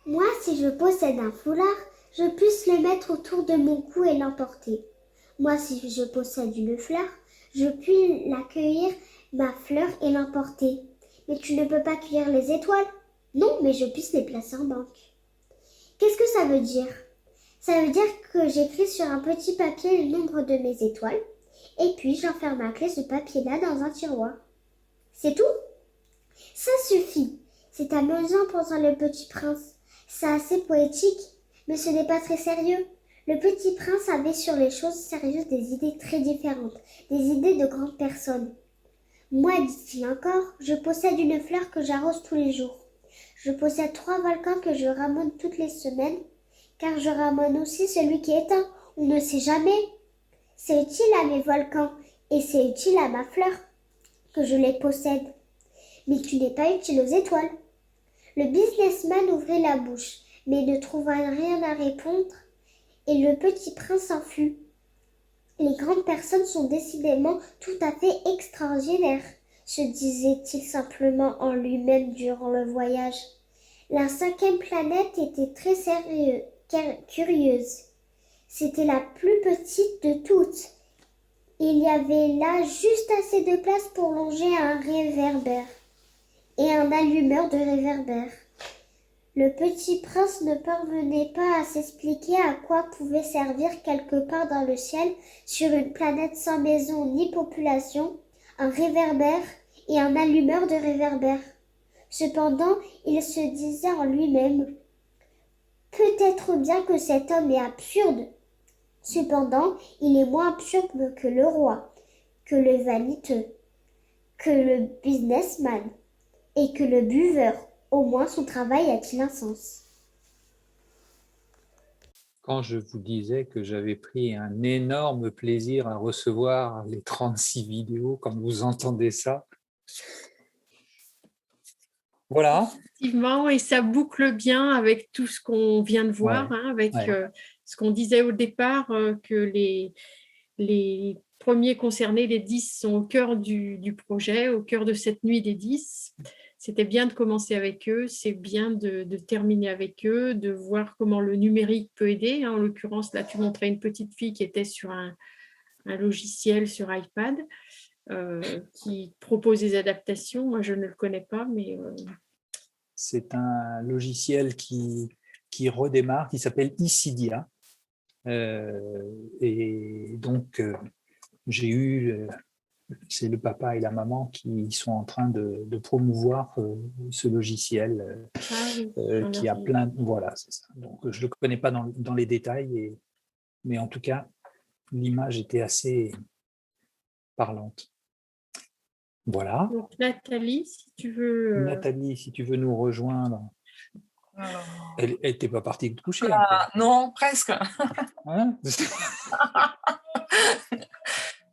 Moi, si je possède un foulard, je puisse le mettre autour de mon cou et l'emporter. Moi, si je possède une fleur, je puis l'accueillir, ma fleur, et l'emporter. Mais tu ne peux pas cueillir les étoiles. Non, mais je puisse les placer en banque. Qu'est-ce que ça veut dire? Ça veut dire que j'écris sur un petit papier le nombre de mes étoiles, et puis j'enferme à clé ce papier-là dans un tiroir. C'est tout? Ça suffit. C'est amusant, pensa le petit prince. C'est assez poétique, mais ce n'est pas très sérieux. Le petit prince avait sur les choses sérieuses des idées très différentes, des idées de grandes personnes. Moi, dit-il encore, je possède une fleur que j'arrose tous les jours. Je possède 3 volcans que je ramène toutes les semaines, car je ramène aussi celui qui est éteint. On ne sait jamais. C'est utile à mes volcans, et c'est utile à ma fleur que je les possède. Mais tu n'es pas utile aux étoiles. Le businessman ouvrit la bouche, mais ne trouva rien à répondre, et le petit prince s'enfuit. Les grandes personnes sont décidément tout à fait extraordinaires, se disait-il simplement en lui-même durant le voyage. La 5e planète était très curieuse. C'était la plus petite de toutes. Il y avait là juste assez de place pour longer un réverbère et un allumeur de réverbère. Le petit prince ne parvenait pas à s'expliquer à quoi pouvait servir quelque part dans le ciel, sur une planète sans maison ni population, un réverbère et un allumeur de réverbère. Cependant, il se disait en lui-même: peut-être bien que cet homme est absurde. Cependant, il est moins absurde que le roi, que le vaniteux, que le businessman et que le buveur. Au moins son travail a-t-il un sens. Quand je vous disais que j'avais pris un énorme plaisir à recevoir les 36 vidéos, quand vous entendez ça, voilà. Effectivement, et ça boucle bien avec tout ce qu'on vient de voir, Ouais, avec ouais. ce qu'on disait au départ, que les premiers concernés, les 10, sont au cœur du projet, au cœur de cette nuit des 10. C'était bien de commencer avec eux, c'est bien de terminer avec eux, de voir comment le numérique peut aider. En l'occurrence, là, tu montrais une petite fille qui était sur un logiciel sur iPad qui propose des adaptations. Moi, je ne le connais pas, mais... C'est un logiciel qui redémarre, qui s'appelle Isidia. Et donc, j'ai eu, c'est le papa et la maman qui sont en train de promouvoir ce logiciel qui a plein de... Voilà, c'est ça. Donc, je ne le connais pas dans les détails, mais en tout cas, l'image était assez parlante. Voilà. Donc, Nathalie, si tu veux... Nathalie, si tu veux nous rejoindre. Elle n'était pas partie de coucher encore. Non, presque. Hein?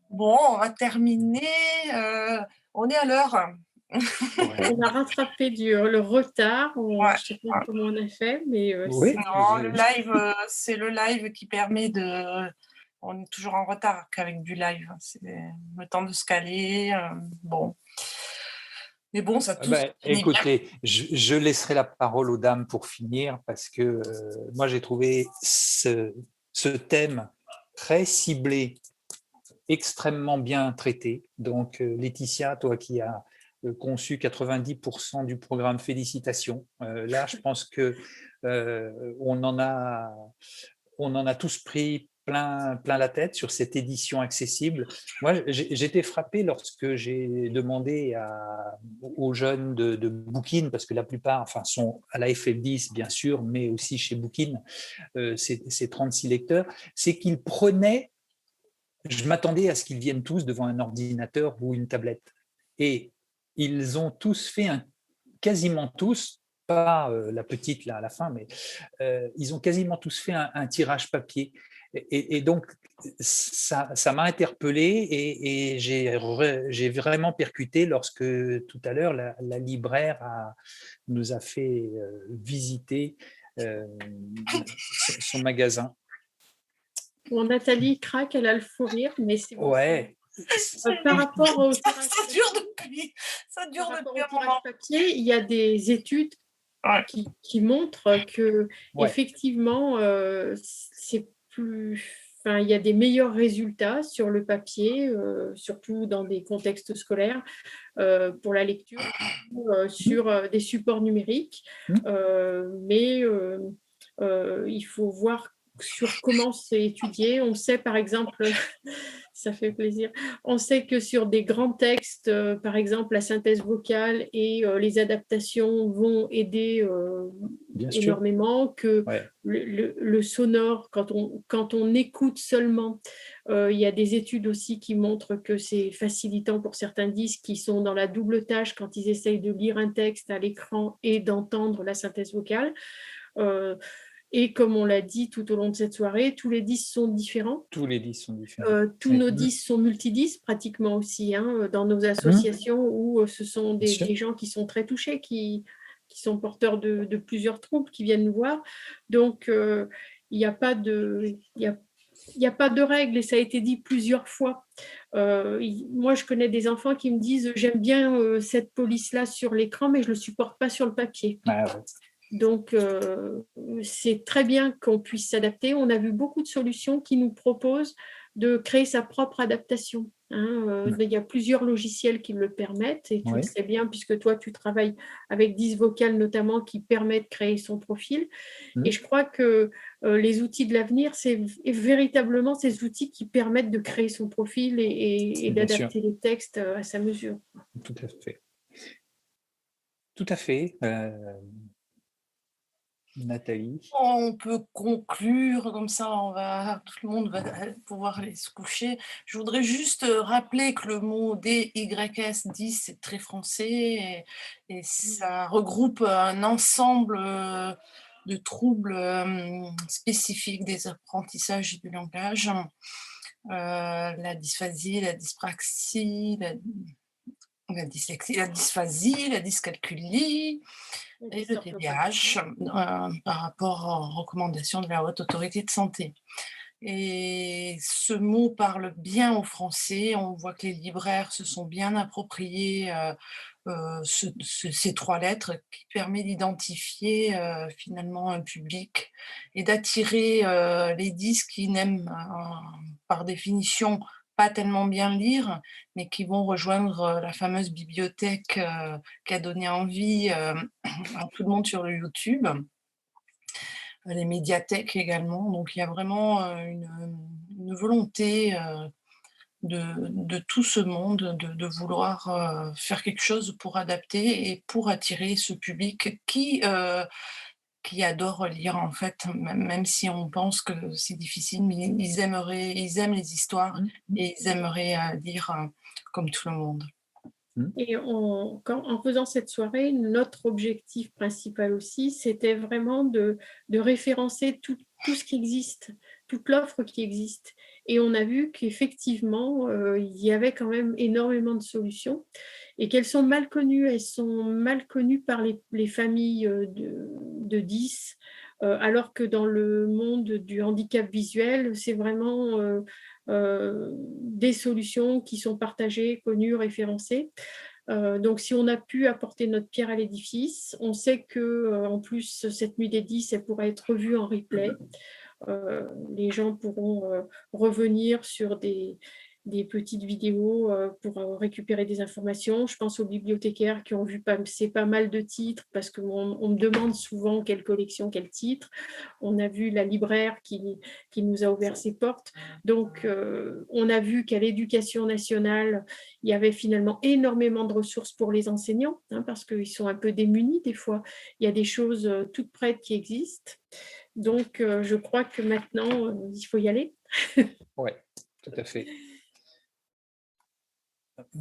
Bon, on va terminer. On est à l'heure. Ouais. On a rattrapé le retard. Je ne sais pas comment on a fait, mais... oui. Non, le live, c'est le live qui permet de... On est toujours en retard qu'avec du live. C'est le temps de se caler. Bon. Mais bon, ça touche. Écoutez, je laisserai la parole aux dames pour finir, parce que moi, j'ai trouvé ce thème très ciblé, extrêmement bien traité. Donc, Laetitia, toi qui as conçu 90% du programme, félicitations. Là, je pense que on en a tous pris plein la tête sur cette édition accessible. Moi, j'étais frappé lorsque j'ai demandé aux jeunes de Bookin, parce que la plupart sont à la FF10, bien sûr, mais aussi chez Bookin, ces 36 lecteurs, c'est qu'ils prenaient... Je m'attendais à ce qu'ils viennent tous devant un ordinateur ou une tablette. Et ils ont tous fait quasiment tous, pas la petite là à la fin, mais ils ont quasiment tous fait un tirage papier. Et donc, ça m'a interpellé, et j'ai vraiment percuté lorsque tout à l'heure, la libraire nous a fait visiter son magasin. Bon, Nathalie craque, elle a le fou rire, mais c'est bon. Ouais. Par rapport au ça dure depuis un moment. tirage papier, il y a des études Ouais. qui montrent que Ouais. effectivement, c'est plus, enfin, il y a des meilleurs résultats sur le papier, surtout dans des contextes scolaires, pour la lecture, sur des supports numériques. Mais il faut voir sur comment c'est étudié. On sait par exemple, ça fait plaisir, on sait que sur des grands textes, par exemple la synthèse vocale et les adaptations vont aider Bien sûr. énormément, que Ouais. le sonore, quand on écoute seulement, il y a des études aussi qui montrent que c'est facilitant pour certains disques qui sont dans la double tâche quand ils essayent de lire un texte à l'écran et d'entendre la synthèse vocale. Et comme on l'a dit tout au long de cette soirée, tous les disques sont différents. Tous les 10 sont différents. Tous nos disques sont multidisques pratiquement aussi, hein, dans nos associations où ce sont des gens qui sont très touchés, qui sont porteurs de plusieurs troubles, qui viennent nous voir. Donc, il n'y a pas de règle, et ça a été dit plusieurs fois. Moi, je connais des enfants qui me disent « J'aime bien cette police-là sur l'écran, mais je ne le supporte pas sur le papier. » Donc, c'est très bien qu'on puisse s'adapter. On a vu beaucoup de solutions qui nous proposent de créer sa propre adaptation. Il y a plusieurs logiciels qui le permettent, et tu le sais bien, puisque toi, tu travailles avec 10 Vocal notamment, qui permet de créer son profil. Et je crois que les outils de l'avenir, c'est véritablement ces outils qui permettent de créer son profil et d'adapter les textes à sa mesure. Tout à fait. Tout à fait. Nathalie. On peut conclure comme ça, tout le monde va pouvoir aller se coucher. Je voudrais juste rappeler que le mot DYS 10, c'est très français et ça regroupe un ensemble de troubles spécifiques des apprentissages et du langage. La dysphasie, la dyspraxie, la dyslexie, la dysphasie, la dyscalculie et le TDAH par rapport aux recommandations de la Haute Autorité de Santé. Et ce mot parle bien au français. On voit que les libraires se sont bien appropriés ces 3 lettres qui permet d'identifier finalement un public et d'attirer les disques qui n'aiment par définition pas tellement bien lire, mais qui vont rejoindre la fameuse bibliothèque qui a donné envie à tout le monde sur le YouTube. Les médiathèques également. Donc il y a vraiment une volonté de tout ce monde de vouloir faire quelque chose pour adapter et pour attirer ce public qui adore lire en fait, même si on pense que c'est difficile, mais ils aiment les histoires et ils aimeraient lire comme tout le monde. Et en faisant cette soirée, notre objectif principal aussi, c'était vraiment de référencer tout ce qui existe, toute l'offre qui existe. Et on a vu qu'effectivement, il y avait quand même énormément de solutions et qu'elles sont mal connues. Elles sont mal connues par les familles de 10, alors que dans le monde du handicap visuel, c'est vraiment des solutions qui sont partagées, connues, référencées. Donc, si on a pu apporter notre pierre à l'édifice, on sait que en plus, cette nuit des 10, elle pourra être revue en replay. Les gens pourront revenir sur des petites vidéos pour récupérer des informations. Je pense aux bibliothécaires qui ont vu passer pas mal de titres parce qu'on me demande souvent quelle collection, quel titre. On a vu la libraire qui nous a ouvert ses portes. Donc, on a vu qu'à l'Éducation nationale, il y avait finalement énormément de ressources pour les enseignants, parce qu'ils sont un peu démunis des fois. Il y a des choses toutes prêtes qui existent. Donc, je crois que maintenant, il faut y aller. Oui, tout à fait.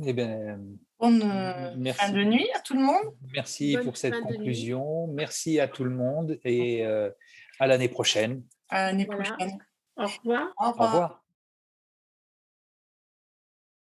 Eh bien, bonne fin de nuit à tout le monde. Merci pour cette conclusion. Merci à tout le monde et à l'année prochaine. À l'année prochaine. Au revoir. Au revoir.